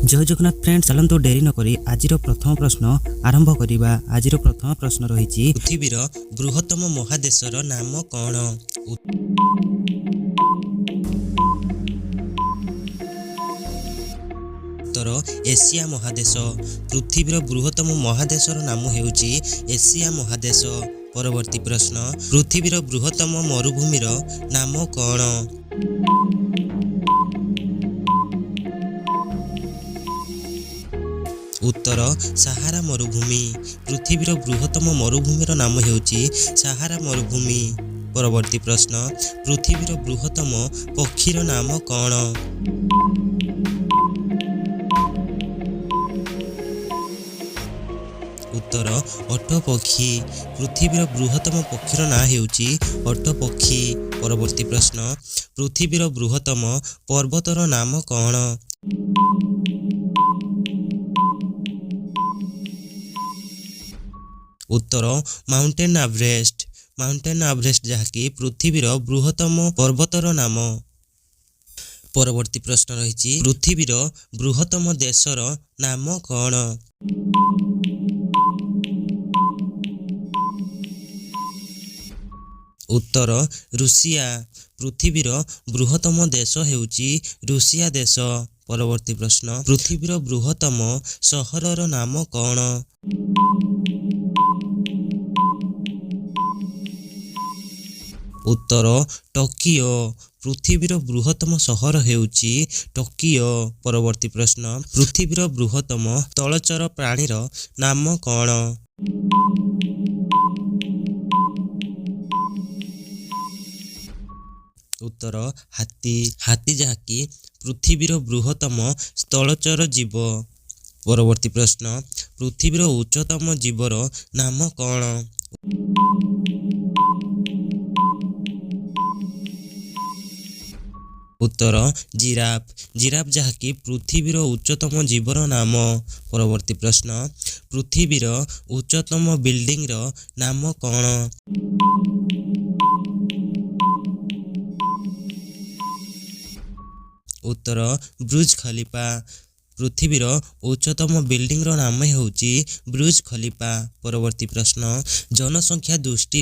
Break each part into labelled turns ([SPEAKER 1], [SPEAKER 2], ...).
[SPEAKER 1] जय जगन्नाथ फ्रेंड्स, चलतु डेरी नकरी आज प्रथम प्रश्न आरंभ करवा। आज प्रथम प्रश्न रही पृथ्वीर बृहत्तम महादेशर नाम कौन? उत्तर एशिया महादेश। पृथ्वीर बृहत्तम महादेशर नाम हेउची एशिया महादेश। परवर्ती प्रश्न, पृथ्वीर बृहत्तम मरुभूमिर नाम कौन? उत्तर साहारा मरुभूमि। पृथ्वीर बृहत्तम मरुभूमिर नाम हेउची साहारा मरुभूमि। परवर्ती प्रश्न, पृथ्वीर बृहत्तम पक्षीर नाम कौन? उत्तर ओट पक्षी। पृथ्वीर बृहत्तम पक्षीर नाम हेउची ओट पक्षी। परवर्ती प्रश्न, पृथ्वीर बृहत्तम पर्वतर नाम कौन? उत्तर माउंटेन एवरेस्ट। माउंटेन एवरेस्ट जहाँकि पृथ्वीर बृहत्तम पर्वतर नाम। परवर्ती प्रश्न रही पृथ्वीर बृहत्तम देशर नाम कौन? उत्तर रूसिया। पृथ्वीर बृहत्तम देश हेउची रूसिया देश। परवर्ती प्रश्न, पृथ्वीर बृहत्तम सहरर नाम कौन? उत्तर टोकियो। पृथ्वीर बृहत्तम सहर हेउची टोकियो। परवर्ती प्रश्न, पृथ्वीर बृहत्तम तलचर प्राणीर नाम कौन? उत्तर हाथी। हाथी जहाँकि पृथ्वीर बृहत्तम स्थलचर जीव। परवर्ती प्रश्न, पृथ्वीर उच्चतम जीवर नाम कौन? उत्तर जिराफ। जिराफ जहाँकि पृथ्वीर उच्चतम जीवर नाम। परवर्ती प्रश्न, पृथ्वीर उच्चतम बिल्डिंग नाम कौन? उत्तर ब्रुज खलीफा। पृथ्वीर उच्चतम बिल्डिंग नाम हेउची ब्रुज खलीफा। परवर्ती प्रश्न, जनसंख्या दृष्टि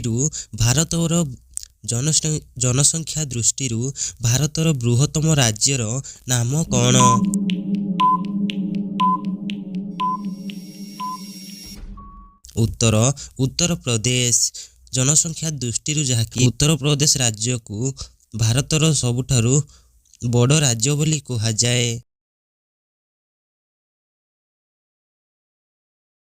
[SPEAKER 1] भारतर बृहत्तम राज्यर नाम कौन? उत्तर उत्तर प्रदेश। जनसंख्या दृष्टि जहाँकि उत्तर प्रदेश राज्य को भारतर सबुठारु बड़ राज्य बोली कहा जाए।